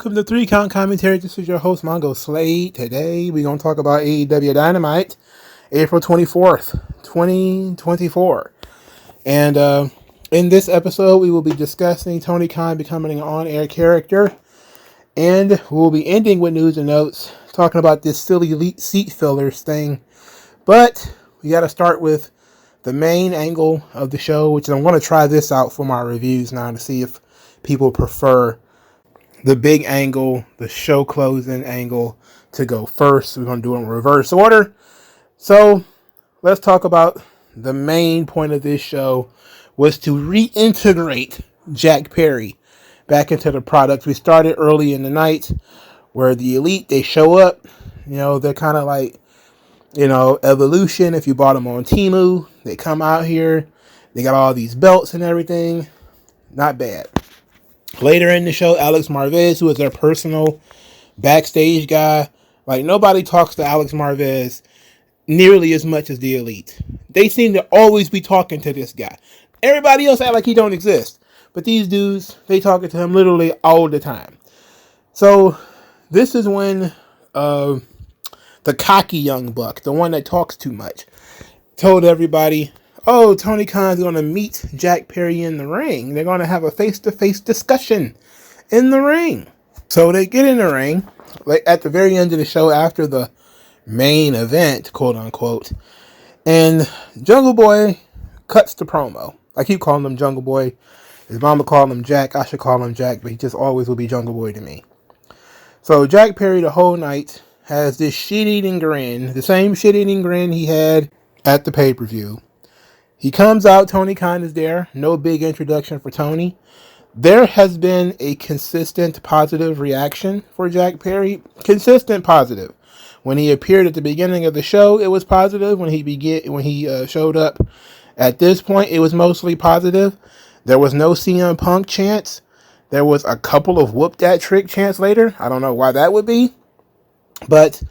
welcome to 3 Count Commentary. This is your host, MagMongoSlade. Today, we're going to talk about AEW Dynamite, April 24th, 2024. And in this episode, we will be discussing Tony Khan becoming an on-air character. And we'll be ending with news and notes, talking about this silly elite seat fillers thing. But we got to start with the main angle of the show, which I'm going to try this out for my reviews now to see if people prefer the big angle, the show closing angle, to go first. We're going to do it in reverse order. So let's talk about the main point of this show was to reintegrate Jack Perry back into the product. We started early in the night where the Elite, they show up. You know, they're kind of like, you know, Evolution. If you bought them on Temu, they come out here. They got all these belts and everything. Not bad. Later in the show, Alex Marvez, who is their personal backstage guy. Like, nobody talks to Alex Marvez nearly as much as the Elite. They seem to always be talking to this guy. Everybody else act like he don't exist. But these dudes, they talking to him literally all the time. So, this is when the cocky young buck, the one that talks too much, told everybody, oh, Tony Khan's going to meet Jack Perry in the ring. They're going to have a face-to-face discussion in the ring. So they get in the ring, like at the very end of the show after the main event, quote-unquote, and Jungle Boy cuts the promo. I keep calling him Jungle Boy. His mama called him Jack. I should call him Jack, but he just always will be Jungle Boy to me. So Jack Perry the whole night has this shit-eating grin, the same shit-eating grin he had at the pay-per-view. He comes out, Tony Khan is there. No big introduction for Tony. There has been a consistent positive reaction for Jack Perry. Consistent positive. When he appeared at the beginning of the show, it was positive. When he showed up at this point, it was mostly positive. There was no CM Punk chants. There was a couple of whoop that trick chants later. I don't know why that would be. But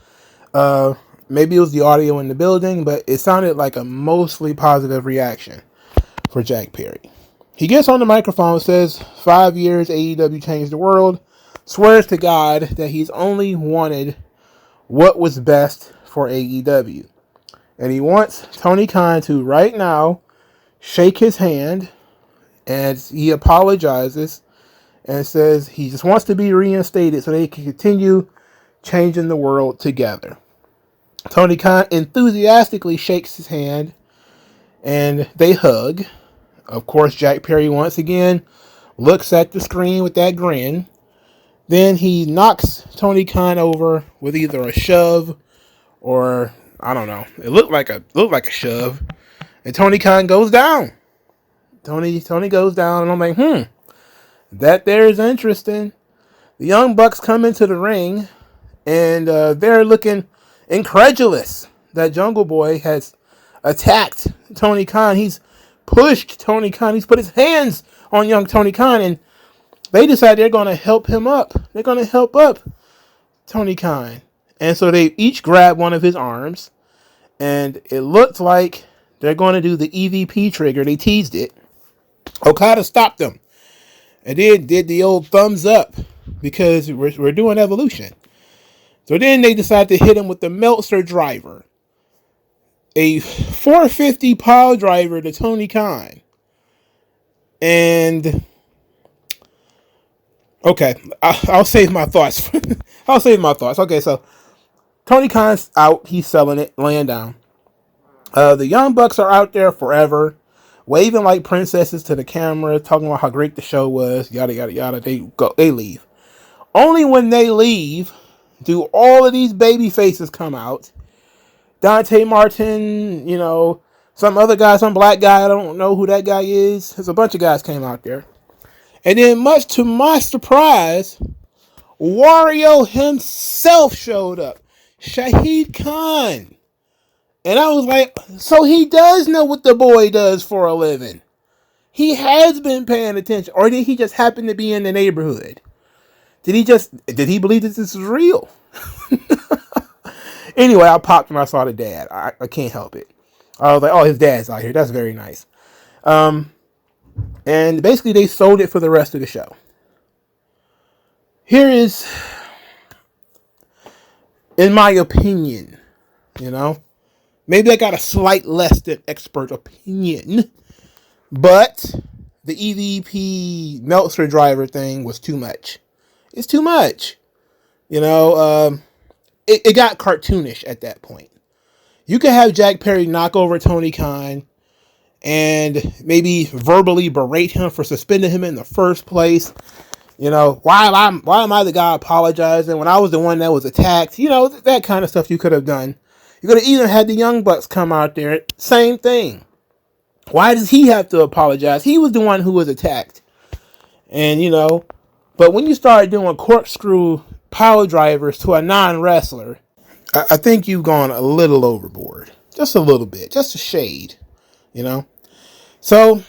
maybe it was the audio in the building, but it sounded like a mostly positive reaction for Jack Perry. He gets on the microphone, says 5 years AEW changed the world, swears to God that he's only wanted what was best for AEW. And he wants Tony Khan to right now shake his hand, and he apologizes and says he just wants to be reinstated so they can continue changing the world together. Tony Khan enthusiastically shakes his hand, and they hug. Of course, Jack Perry once again looks at the screen with that grin. Then he knocks Tony Khan over with either a shove or, I don't know. It looked like a shove. And Tony Khan goes down. Tony goes down, and I'm like, that there is interesting. The Young Bucks come into the ring, and they're looking incredulous that Jungle Boy has attacked Tony Khan. He's pushed Tony Khan. He's put his hands on young Tony Khan, and they decide they're going to help him up. They're going to help up Tony Khan. And so they each grab one of his arms, and it looked like they're going to do the EVP trigger. They teased it. Okada stopped them and then did the old thumbs up because we're doing Evolution. So then they decide to hit him with the Meltzer driver. A 450 pile driver to Tony Khan. And, okay, I'll save my thoughts. Okay, so Tony Khan's out. He's selling it, laying down. The Young Bucks are out there forever, waving like princesses to the camera, talking about how great the show was, yada, yada, yada. They leave. Only when they leave do all of these baby faces come out. Dante Martin, you know, some other guy, some black guy, I don't know who that guy is. There's a bunch of guys came out there. And then, much to my surprise, Wario himself showed up. Shahid Khan. And I was like, so he does know what the boy does for a living. He has been paying attention. Or did he just happen to be in the neighborhood? Did he believe that this is real? Anyway, I popped when I saw the dad. I can't help it. I was like, oh, his dad's out here. That's very nice. And basically they sold it for the rest of the show. Here is, in my opinion, maybe I got a slight less than expert opinion, but the EVP Meltzer driver thing was too much. It's too much. It got cartoonish at that point. You could have Jack Perry knock over Tony Khan and maybe verbally berate him for suspending him in the first place. Why am I the guy apologizing when I was the one that was attacked? That kind of stuff you could have done. You could have even had the Young Bucks come out there. Same thing. Why does he have to apologize? He was the one who was attacked. And, but when you start doing corkscrew power drivers to a non-wrestler, I think you've gone a little overboard. Just a little bit. Just a shade. So,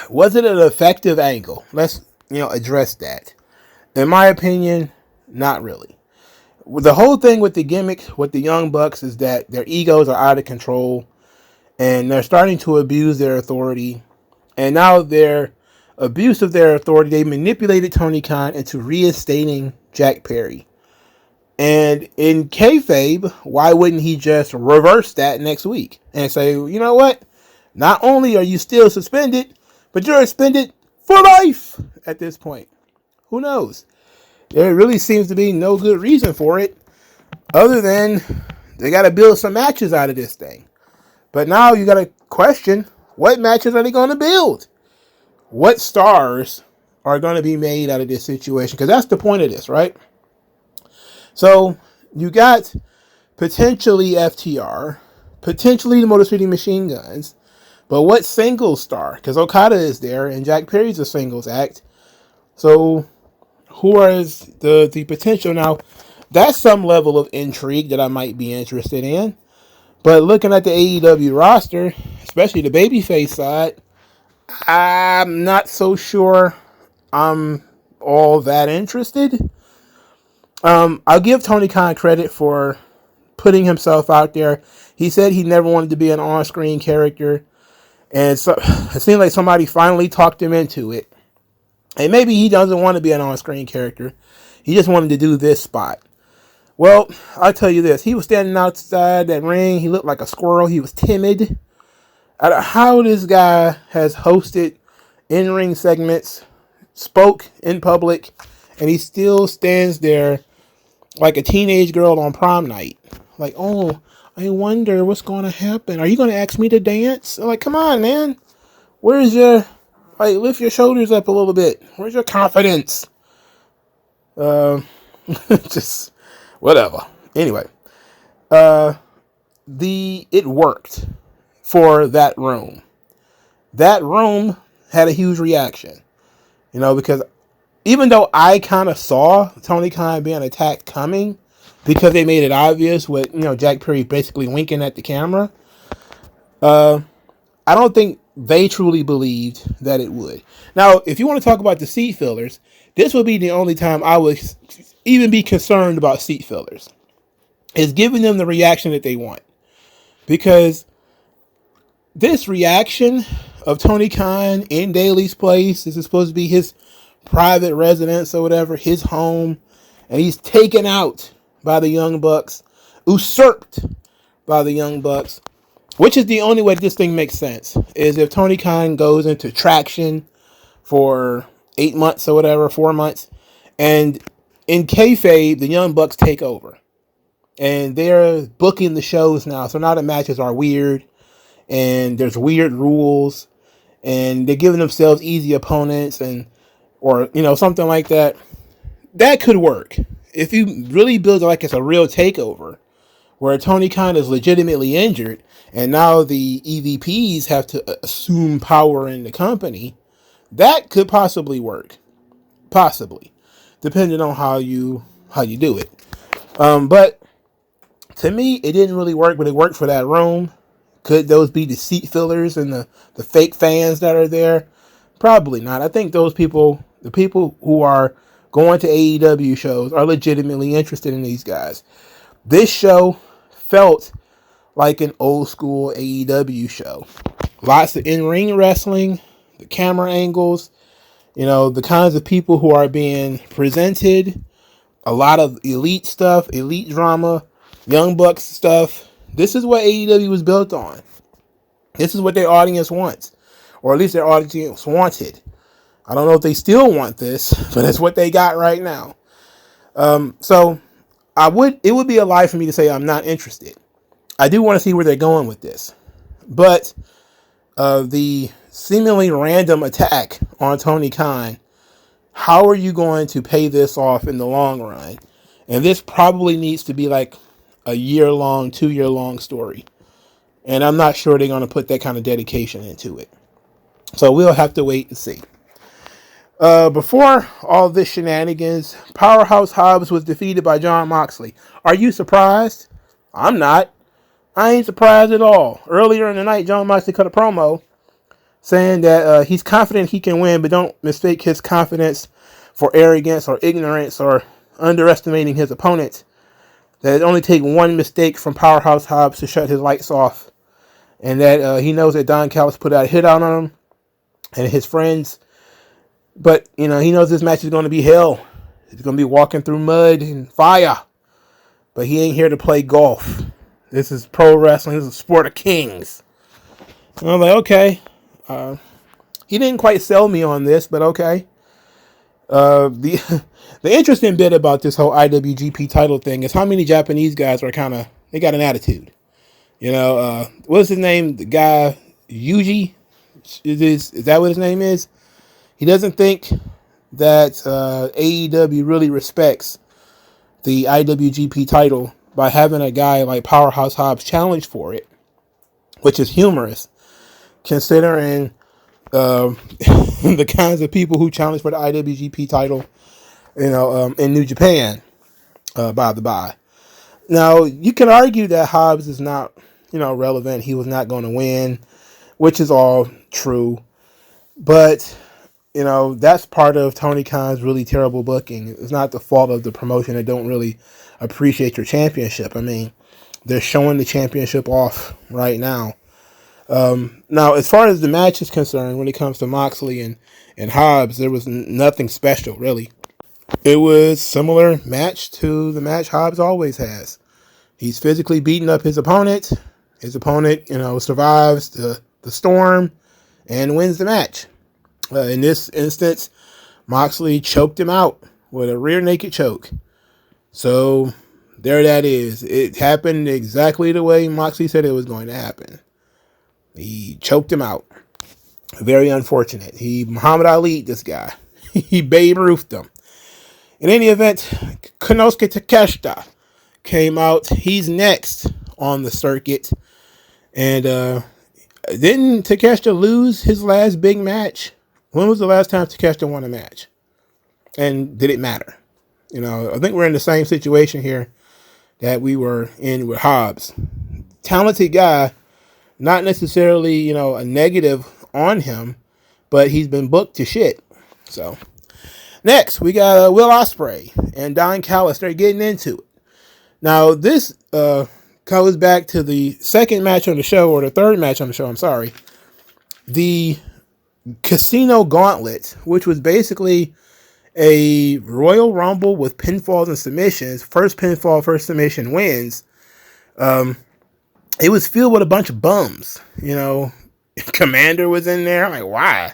was it an effective angle? Let's, address that. In my opinion, not really. The whole thing with the gimmick with the Young Bucks is that their egos are out of control and they're starting to abuse their authority. And now their abuse of their authority, they manipulated Tony Khan into reinstating Jack Perry. And in kayfabe, why wouldn't he just reverse that next week and say, you know what? Not only are you still suspended, but you're suspended for life at this point. Who knows? There really seems to be no good reason for it other than they got to build some matches out of this thing. But now you got to question, what matches are they going to build? What stars are going to be made out of this situation? Because that's the point of this, right? So you got potentially FTR, potentially the Motor City Machine Guns, but what singles star? Because Okada is there and Jack Perry's a singles act. So who is the potential? Now, that's some level of intrigue that I might be interested in. But looking at the AEW roster, especially the babyface side, I'm not so sure I'm all that interested. I'll give Tony Khan credit for putting himself out there. He said he never wanted to be an on-screen character. And so it seemed like somebody finally talked him into it. And maybe he doesn't want to be an on-screen character. He just wanted to do this spot. Well, I'll tell you this. He was standing outside that ring. He looked like a squirrel. He was timid. I don't know how this guy has hosted in-ring segments, spoke in public, and he still stands there like a teenage girl on prom night. Like, oh, I wonder what's going to happen. Are you going to ask me to dance? I'm like, come on, man. Where's your... Like, lift your shoulders up a little bit. Where's your confidence? Just whatever. Anyway, it worked for that room. That room had a huge reaction, because even though I kind of saw Tony Khan being attacked coming, because they made it obvious with Jack Perry basically winking at the camera. I don't think they truly believed that it would. Now, if you want to talk about the seat fillers, this would be the only time I would even be concerned about seat fillers. Is giving them the reaction that they want. Because this reaction of Tony Khan in Daly's place, this is supposed to be his private residence or whatever, his home, and he's taken out by the Young Bucks, usurped by the Young Bucks. Which is the only way this thing makes sense, is if Tony Khan goes into traction for 8 months or whatever, 4 months, and in kayfabe, the Young Bucks take over. And they're booking the shows now, so now the matches are weird, and there's weird rules, and they're giving themselves easy opponents, or something like that. That could work. If you really build it like it's a real takeover, where Tony Khan is legitimately injured, and now the EVPs have to assume power in the company, that could possibly work. Possibly. Depending on how you do it. But to me, it didn't really work, but it worked for that room. Could those be the seat fillers and the fake fans that are there? Probably not. I think those people, the people who are going to AEW shows, are legitimately interested in these guys. This show felt like an old school AEW show. Lots of in-ring wrestling, the camera angles, The kinds of people who are being presented, a lot of elite stuff, elite drama, Young Bucks stuff. This is what AEW was built on. This is what their audience wants, or at least their audience wanted. I don't know if they still want this, but it's what they got right now. So it would be a lie for me to say I'm not interested. I do want to see where they're going with this, but the seemingly random attack on Tony Khan, how are you going to pay this off in the long run? And this probably needs to be like a 2-year-long story. And I'm not sure they're going to put that kind of dedication into it. So we'll have to wait and see. Before all this shenanigans, Powerhouse Hobbs was defeated by Jon Moxley. Are you surprised? I'm not. I ain't surprised at all. Earlier in the night, Jon Moxley cut a promo saying that he's confident he can win, but don't mistake his confidence for arrogance or ignorance or underestimating his opponent. That it only takes one mistake from Powerhouse Hobbs to shut his lights off. And that he knows that Don Callis put out a hit out on him and his friends. But, he knows this match is going to be hell. He's going to be walking through mud and fire. But he ain't here to play golf. This is pro wrestling. This is a sport of kings. And I'm like, okay. He didn't quite sell me on this, but okay. The interesting bit about this whole IWGP title thing is how many Japanese guys are they got an attitude. What's his name? The guy, Yuji? Is that what his name is? He doesn't think that AEW really respects the IWGP title by having a guy like Powerhouse Hobbs challenge for it, which is humorous, considering the kinds of people who challenge for the IWGP title, in New Japan, by the by. Now, you can argue that Hobbs is not, relevant. He was not going to win, which is all true. But, that's part of Tony Khan's really terrible booking. It's not the fault of the promotion that don't really appreciate your championship. I mean, they're showing the championship off right now. Now, as far as the match is concerned, when it comes to Moxley and Hobbs, there was nothing special, really. It was similar match to the match Hobbs always has. He's physically beating up his opponent. His opponent, survives the storm and wins the match. In this instance, Moxley choked him out with a rear naked choke. So there that is. It happened exactly the way Moxley said it was going to happen. He choked him out. Very unfortunate. He Muhammad Ali, this guy. He Babe Ruthed him. In any event, Konosuke Takeshita came out. He's next on the circuit. And didn't Takeshita lose his last big match? When was the last time Takeshita won a match? And did it matter? I think we're in the same situation here that we were in with Hobbs. Talented guy, not necessarily, a negative on him, but he's been booked to shit. So, next, we got Will Ospreay and Don Callis. They're getting into it. Now, this goes back to the second match on the show, or the third match on the show, I'm sorry. The Casino Gauntlet, which was basically a Royal Rumble with pinfalls and submissions. First pinfall, first submission wins. It was filled with a bunch of bums. Commander was in there. I'm like, why?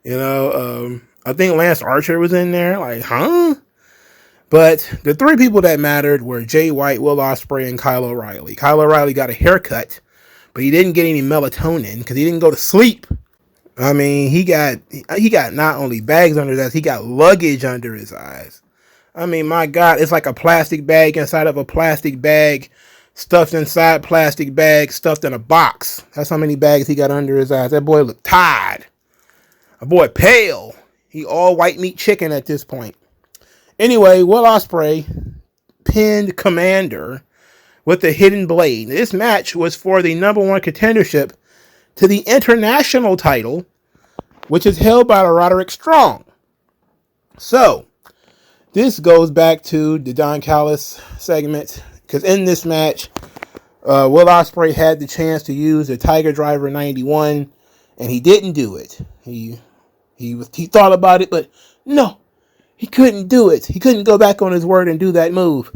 I think Lance Archer was in there. Like, huh? But the three people that mattered were Jay White, Will Ospreay, and Kyle O'Reilly. Kyle O'Reilly got a haircut, but he didn't get any melatonin because he didn't go to sleep. I mean, he got not only bags under his eyes, he got luggage under his eyes. I mean, my God, it's like a plastic bag inside of a plastic bag, stuffed inside plastic bag, stuffed in a box. That's how many bags he got under his eyes. That boy looked tired. A boy pale. He all white meat chicken at this point. Anyway, Will Ospreay pinned Commander with a hidden blade. This match was for the number one contendership to the international title, which is held by Roderick Strong. So, this goes back to the Don Callis segment, because in this match, Will Ospreay had the chance to use the Tiger Driver 91, and he didn't do it. He He thought about it, but no, he couldn't do it. He couldn't go back on his word and do that move.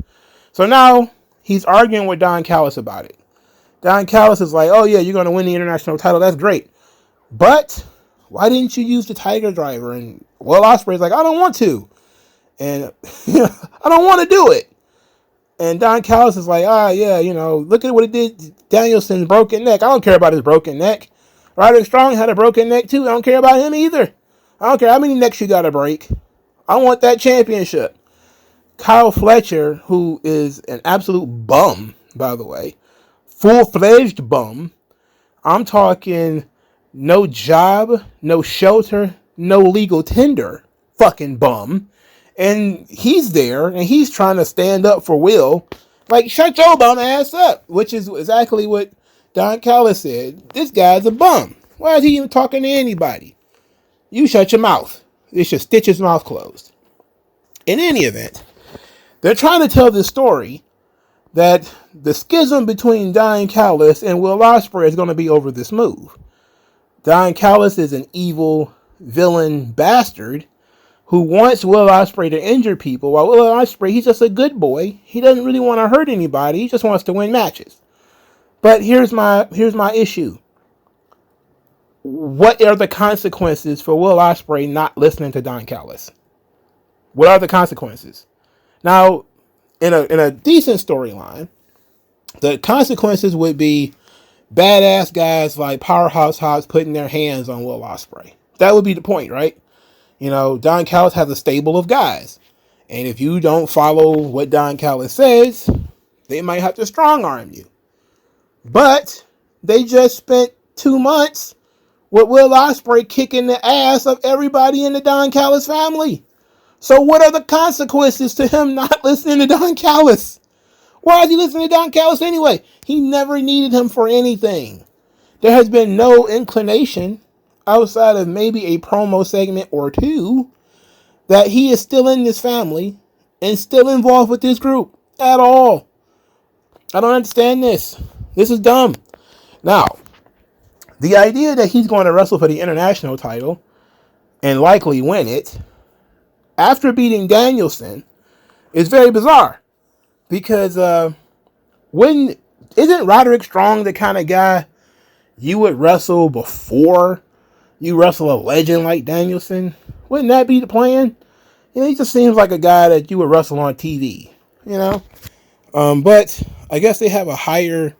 So now he's arguing with Don Callis about it. Don Callis is like, oh yeah, you're going to win the international title. That's great. But why didn't you use the Tiger Driver? And Will Ospreay's like, I don't want to. And I don't want to do it. And Don Callis is like, yeah, look at what it did. Danielson's broken neck. I don't care about his broken neck. Roderick Strong had a broken neck too. I don't care about him either. I don't care how many necks you got to break. I want that championship. Kyle Fletcher, who is an absolute bum, by the way, full-fledged bum. I'm talking no job, no shelter, no legal tender, fucking bum. And he's there, and he's trying to stand up for Will. Like, shut your bum ass up, which is exactly what Don Callis said. This guy's a bum. Why is he even talking to anybody? You shut your mouth. It should stitch his mouth closed. In any event, they're trying to tell this story that the schism between Don Callis and Will Ospreay is going to be over this move. Don Callis is an evil villain bastard who wants Will Ospreay to injure people, while Will Ospreay, he's just a good boy. He doesn't really want to hurt anybody. He just wants to win matches. But here's my issue. What are the consequences for Will Ospreay not listening to Don Callis? What are the consequences? Now, in a decent storyline, the consequences would be badass guys like Powerhouse Hobbs putting their hands on Will Ospreay. That would be the point, right? Don Callis has a stable of guys. And if you don't follow what Don Callis says, they might have to strong arm you. But they just spent 2 months with Will Ospreay kicking the ass of everybody in the Don Callis family. So what are the consequences to him not listening to Don Callis? Why is he listening to Don Callis anyway? He never needed him for anything. There has been no inclination outside of maybe a promo segment or two that he is still in this family and still involved with this group at all. I don't understand this. This is dumb. Now, the idea that he's going to wrestle for the international title and likely win it after beating Danielson is very bizarre. Because isn't Roderick Strong the kind of guy you would wrestle before you wrestle a legend like Danielson? Wouldn't that be the plan? He just seems like a guy that you would wrestle on TV, But I guess they have a higher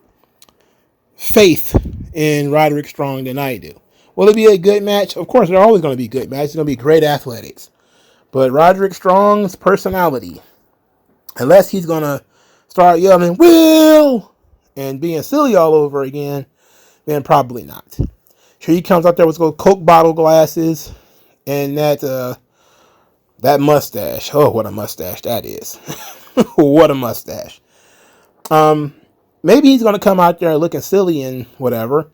faith in Roderick Strong than I do. Will it be a good match? Of course, they're always going to be good matches. It's going to be great athletics. But Roderick Strong's personality, unless he's going to start yelling, Will, and being silly all over again, then probably not. Sure, he comes out there with Coke bottle glasses and that mustache. Oh, what a mustache that is. What a mustache. Maybe he's going to come out there looking silly and whatever.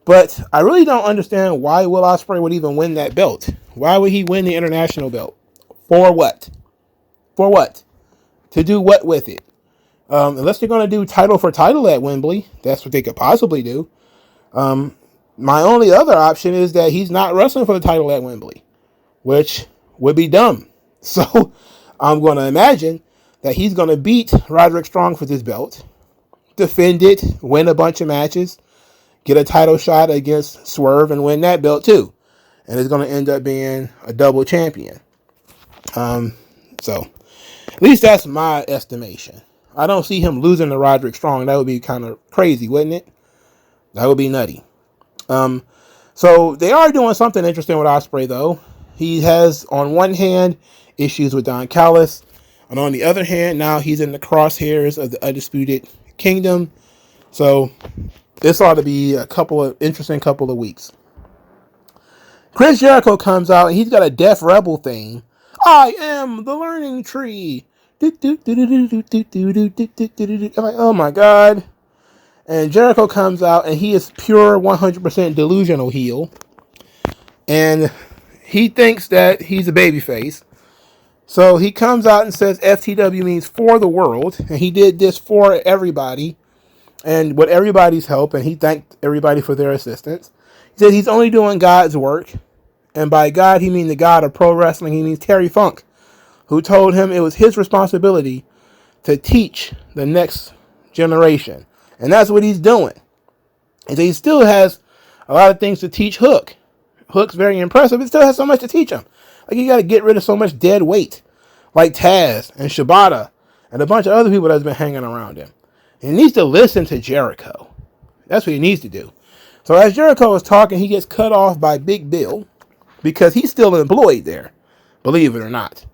But I really don't understand why Will Ospreay would even win that belt. Why would he win the international belt? For what? For what? To do what with it? Unless they're going to do title for title at Wembley. That's what they could possibly do. My only other option is that he's not wrestling for the title at Wembley, which would be dumb. So I'm going to imagine that he's going to beat Roderick Strong for this belt, defend it, win a bunch of matches, get a title shot against Swerve and win that belt too. And it's going to end up being a double champion. So at least that's my estimation. I don't see him losing to Roderick Strong. That would be kind of crazy, wouldn't it? That would be nutty. So they are doing something interesting with Ospreay, though. He has, on one hand, issues with Don Callis. And on the other hand, now he's in the crosshairs of the Undisputed Kingdom. So this ought to be a interesting couple of weeks. Chris Jericho comes out and he's got a Def Rebel thing. I am the learning tree. I'm like, oh my God. And Jericho comes out and he is pure 100% delusional heel. And he thinks that he's a babyface. So he comes out and says FTW means for the world. And he did this for everybody. And with everybody's help. And he thanked everybody for their assistance. He said he's only doing God's work. And by God, he means the God of pro wrestling. He means Terry Funk, who told him it was his responsibility to teach the next generation. And that's what he's doing. And he still has a lot of things to teach Hook. Hook's very impressive. It still has so much to teach him. Like, you got to get rid of so much dead weight, like Taz and Shibata and a bunch of other people that's been hanging around him. And he needs to listen to Jericho. That's what he needs to do. So as Jericho is talking, he gets cut off by Big Bill because he's still employed there, believe it or not.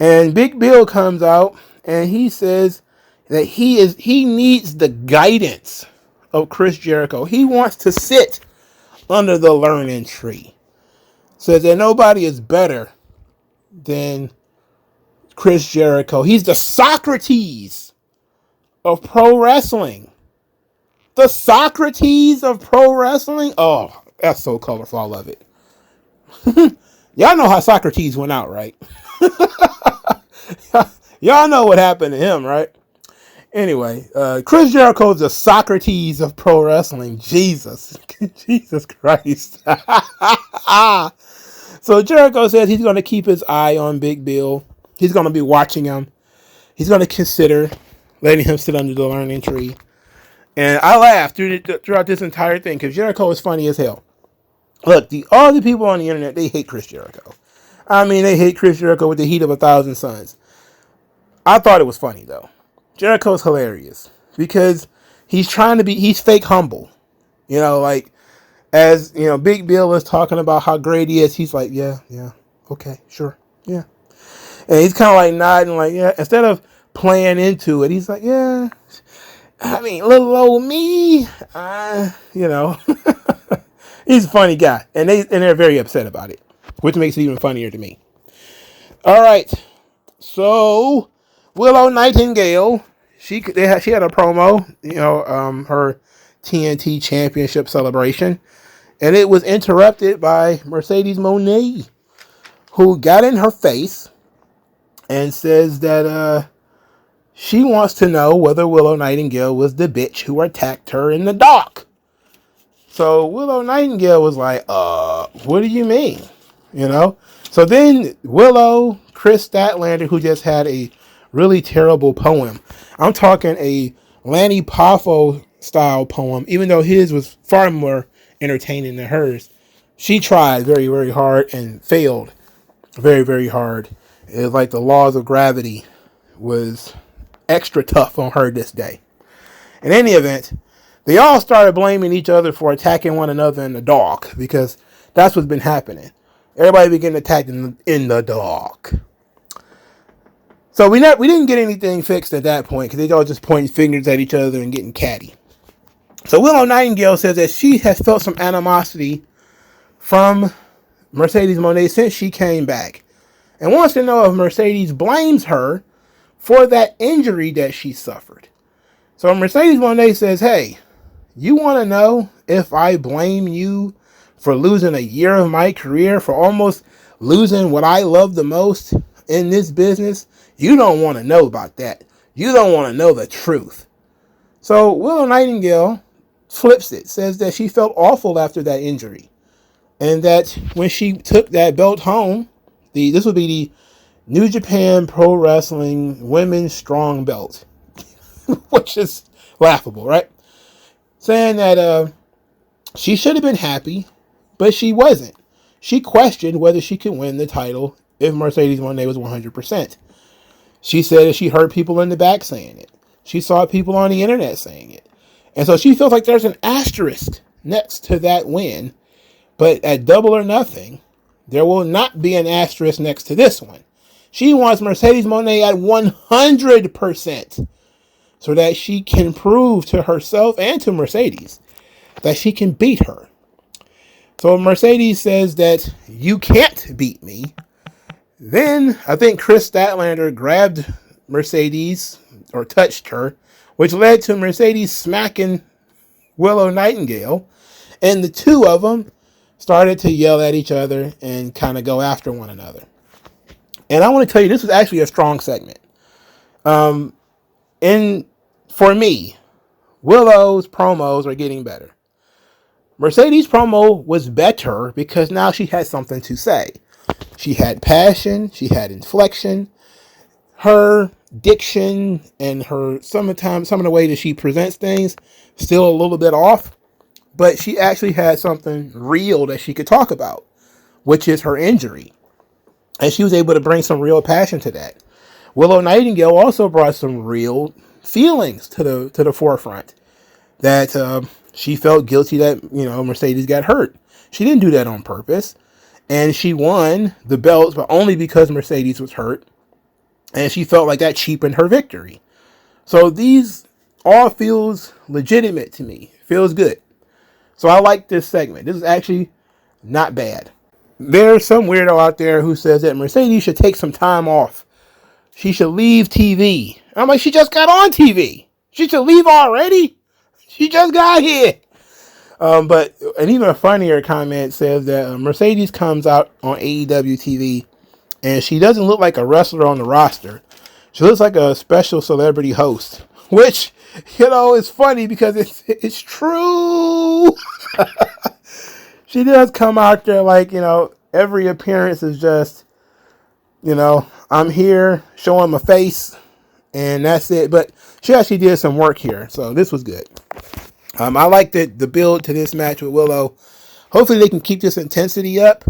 And Big Bill comes out and he says that he needs the guidance of Chris Jericho. He wants to sit under the learning tree. Says that nobody is better than Chris Jericho. He's the Socrates of pro wrestling. The Socrates of pro wrestling? Oh, that's so colorful. I love it. Y'all know how Socrates went out, right? Y'all know what happened to him, right? Anyway, Chris Jericho is the Socrates of pro wrestling. Jesus. Jesus Christ. So Jericho says he's going to keep his eye on Big Bill. He's going to be watching him. He's going to consider letting him sit under the learning tree. And I laughed throughout this entire thing because Jericho is funny as hell. Look, all the people on the internet, they hate Chris Jericho. I mean, they hate Chris Jericho with the heat of 1,000 suns. I thought it was funny, though. Jericho's hilarious because he's fake humble. You know, like, as, you know, Big Bill is talking about how great he is, he's like, yeah, okay, sure, yeah. And he's kind of like nodding, like, yeah. Instead of playing into it, he's like, yeah, I mean, little old me, you know. He's a funny guy, and they're very upset about it, which makes it even funnier to me. All right, so Willow Nightingale, she had a promo, you know, her TNT Championship celebration, and it was interrupted by Mercedes Moné, who got in her face and says that she wants to know whether Willow Nightingale was the bitch who attacked her in the dock. So Willow Nightingale was like, what do you mean? You know? So then Willow, Chris Statlander, who just had a really terrible poem. I'm talking a Lanny Poffo style poem, even though his was far more entertaining than hers. She tried very, very hard and failed very, very hard. It was like the laws of gravity was extra tough on her this day. In any event, they all started blaming each other for attacking one another in the dark because that's what's been happening. Everybody began attacking in the dark. So we didn't get anything fixed at that point because they all just pointing fingers at each other and getting catty. So Willow Nightingale says that she has felt some animosity from Mercedes Moné since she came back and wants to know if Mercedes blames her for that injury that she suffered. So Mercedes Moné says, hey, you want to know if I blame you for losing a year of my career, for almost losing what I love the most in this business? You don't want to know about that. You don't want to know the truth. So Willow Nightingale flips it, says that she felt awful after that injury. And that when she took that belt home, this would be the New Japan Pro Wrestling Women's Strong Belt, which is laughable, right? Saying that she should have been happy, but she wasn't. She questioned whether she could win the title if Mercedes Moné was 100%. She said that she heard people in the back saying it. She saw people on the internet saying it. And so she feels like there's an asterisk next to that win. But at Double or Nothing, there will not be an asterisk next to this one. She wants Mercedes Moné at 100% so that she can prove to herself and to Mercedes that she can beat her. So Mercedes says that you can't beat me. Then I think Chris Statlander grabbed Mercedes or touched her, which led to Mercedes smacking Willow Nightingale. And the two of them started to yell at each other and kind of go after one another. And I want to tell you, this was actually a strong segment. For me, Willow's promos are getting better. Mercedes' promo was better because now she had something to say. She had passion, she had inflection. Her diction and her some of the way that she presents things still a little bit off, but she actually had something real that she could talk about, which is her injury. And she was able to bring some real passion to that. Willow Nightingale also brought some real feelings to the forefront. That she felt guilty that, Mercedes got hurt. She didn't do that on purpose. And she won the belts, but only because Mercedes was hurt. And she felt like that cheapened her victory. So these all feels legitimate to me. Feels good. So I like this segment. This is actually not bad. There's some weirdo out there who says that Mercedes should take some time off. She should leave TV. I'm like, she just got on TV. She should leave already. She just got here. But an even funnier comment says that Mercedes comes out on AEW TV and she doesn't look like a wrestler on the roster. She looks like a special celebrity host, which, is funny because it's true. She does come out there like, every appearance is just, I'm here showing my face and that's it. But she actually did some work here. So this was good. I like the build to this match with Willow. Hopefully they can keep this intensity up,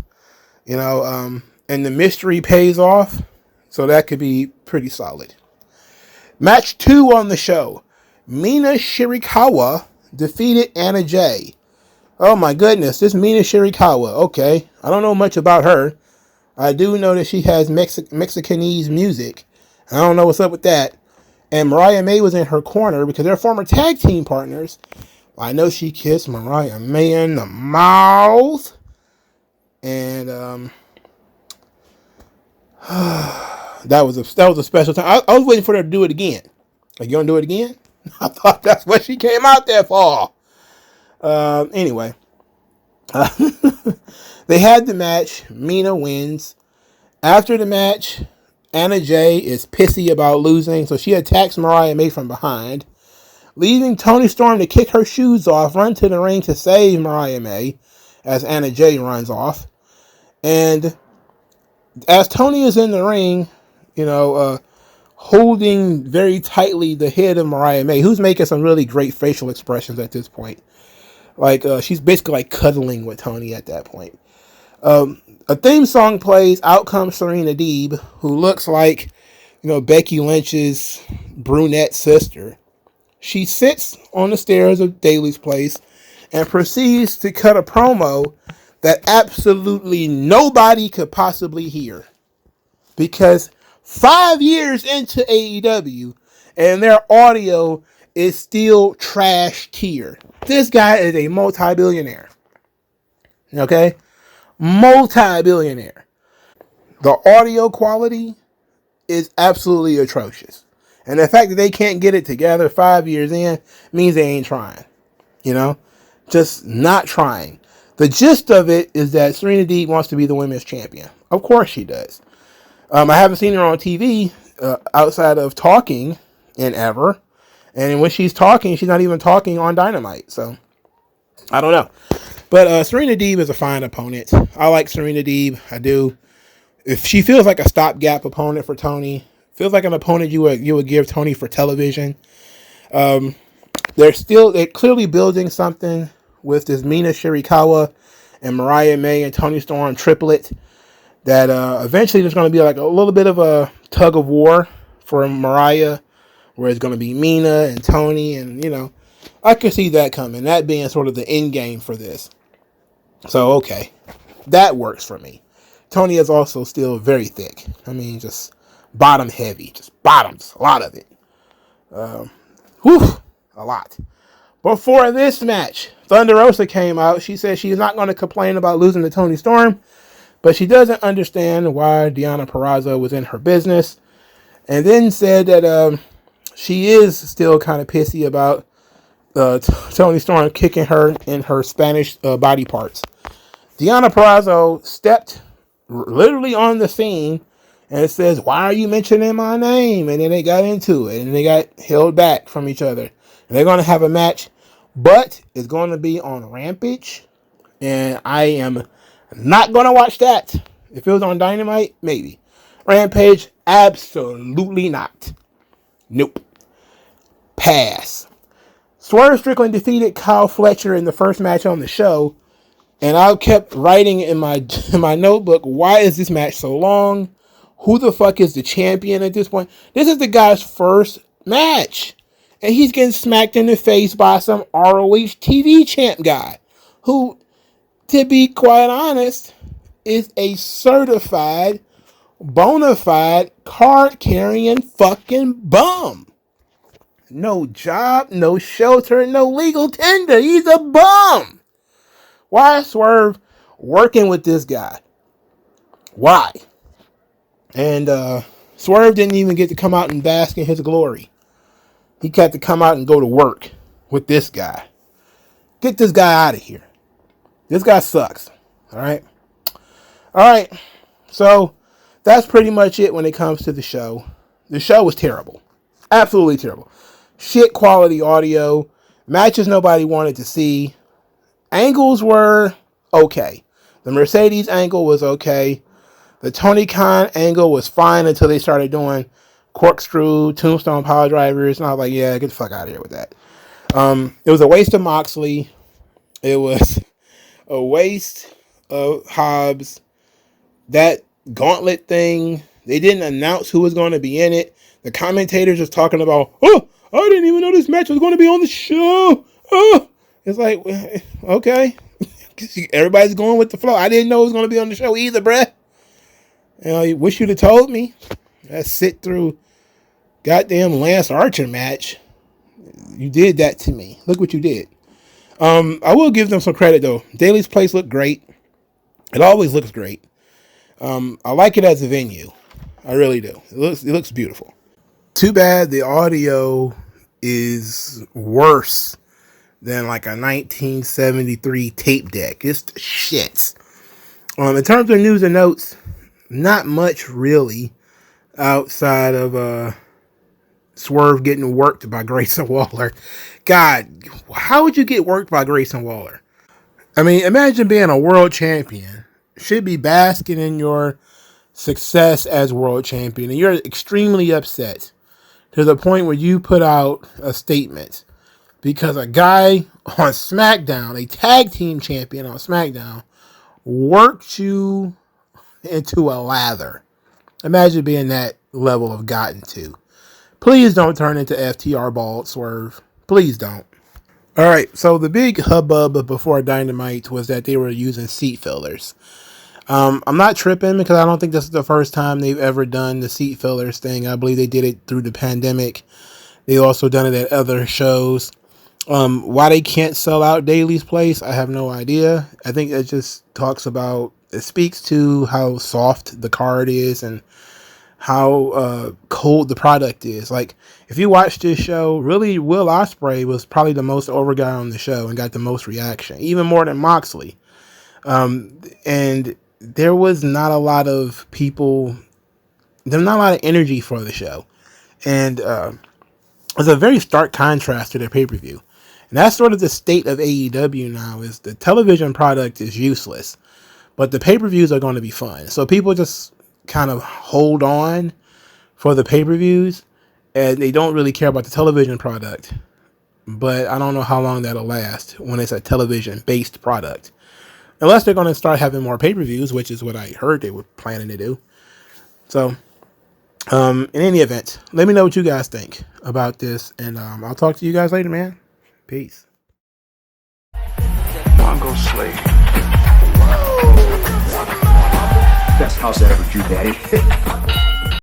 and the mystery pays off. So that could be pretty solid. Match 2 on the show. Mina Shirakawa defeated Anna Jay. Oh my goodness, this Mina Shirakawa. Okay, I don't know much about her. I do know that she has Mexicanese music. I don't know what's up with that. And Mariah May was in her corner because they're former tag team partners. I know she kissed Mariah May in the mouth. And that was a special time. I was waiting for her to do it again. Like, you gonna do it again? I thought that's what she came out there for. Anyway. They had the match. Mina wins. After the match, Anna Jay is pissy about losing, so she attacks Mariah May from behind, leaving Toni Storm to kick her shoes off, run to the ring to save Mariah May as Anna Jay runs off. And as Toni is in the ring, holding very tightly the head of Mariah May, who's making some really great facial expressions at this point. Like, she's basically like cuddling with Toni at that point. A theme song plays. Out comes Serena Deeb, who looks like, Becky Lynch's brunette sister. She sits on the stairs of Daly's place and proceeds to cut a promo that absolutely nobody could possibly hear. Because 5 years into AEW and their audio is still trash tier. This guy is a multi-billionaire. Okay? Multi-billionaire. The audio quality is absolutely atrocious. And the fact that they can't get it together 5 years in means they ain't trying. Just not trying. The gist of it is that Serena Deeb wants to be the women's champion. Of course she does. I haven't seen her on TV outside of talking in ever. And when she's talking, she's not even talking on Dynamite. So, I don't know. But Serena Deeb is a fine opponent. I like Serena Deeb. I do. If she feels like a stopgap opponent for Toni, feels like an opponent you would give Toni for television. They're clearly building something with this Mina Shirakawa and Mariah May and Toni Storm triplet. That eventually there's going to be like a little bit of a tug of war for Mariah, where it's going to be Mina and Toni, and I could see that coming. That being sort of the end game for this. So okay, that works for me. Toni is also still very thick. I mean, just bottom heavy, just bottoms, a lot of it. A lot. Before this match, Thunder Rosa came out. She said she's not going to complain about losing to Toni Storm, but she doesn't understand why Deonna Purrazzo was in her business. And then said that she is still kind of pissy about Toni Storm kicking her in her Spanish body parts. Deonna Purrazzo stepped literally on the scene and says, "Why are you mentioning my name?" And then they got into it and they got held back from each other. And they're going to have a match but it's going to be on Rampage, and I am not going to watch that. If it was on Dynamite, maybe. Rampage, absolutely not. Nope. Pass. Swerve Strickland defeated Kyle Fletcher in the first match on the show, and I kept writing in my notebook, why is this match so long? Who the fuck is the champion at this point? This is the guy's first match, and he's getting smacked in the face by some ROH TV champ guy, who, to be quite honest, is a certified, bona fide, card-carrying fucking bum. No job, no shelter, no legal tender. He's a bum. Why is Swerve working with this guy? Why? And Swerve didn't even get to come out and bask in his glory. He got to come out and go to work with this guy. Get this guy out of here. This guy sucks. All right. So that's pretty much it when it comes to the show. The show was terrible. Absolutely terrible. Shit quality audio. Matches nobody wanted to see. Angles were okay. The Mercedes angle was okay. The Tony Khan angle was fine until they started doing corkscrew, tombstone power drivers. And I was like, yeah, get the fuck out of here with that. It was a waste of Moxley. It was a waste of Hobbs. That gauntlet thing, they didn't announce who was going to be in it. The commentators was talking about, oh, I didn't even know this match was going to be on the show. Oh, it's like, okay. Everybody's going with the flow. I didn't know it was going to be on the show either, bruh. You know, I wish you'd have told me. I sit through goddamn Lance Archer match. You did that to me. Look what you did. I will give them some credit though. Daly's Place looked great. It always looks great. I like it as a venue. I really do. It looks beautiful. Too bad the audio is worse than like a 1973 tape deck. It's shit. In terms of news and notes, not much really outside of Swerve getting worked by Grayson Waller. God, how would you get worked by Grayson Waller? I mean, imagine being a world champion. Should be basking in your success as world champion, and you're extremely upset to the point where you put out a statement because a guy on SmackDown, a tag team champion on SmackDown, worked you into a lather. Imagine being that level of gotten to. Please don't turn into FTR bald, Swerve. Please don't. All right, so the big hubbub before Dynamite was that they were using seat fillers. I'm not tripping because I don't think this is the first time they've ever done the seat fillers thing. I believe they did it through the pandemic. They also done it at other shows. Why they can't sell out Daly's Place, I have no idea. I think it just it speaks to how soft the card is and how cold the product is. Like, if you watch this show, really, Will Ospreay was probably the most over guy on the show and got the most reaction, even more than Moxley. And there was not a lot of people, there's not a lot of energy for the show. And it's a very stark contrast to their pay-per-view. And that's sort of the state of AEW now, is the television product is useless, but the pay-per-views are going to be fun. So people just kind of hold on for the pay-per-views, and they don't really care about the television product. But I don't know how long that'll last when it's a television-based product. Unless they're going to start having more pay-per-views, which is what I heard they were planning to do. So, in any event, let me know what you guys think about this, and I'll talk to you guys later, man. Peace. MagMongoSlade. Best house I ever drew, Daddy.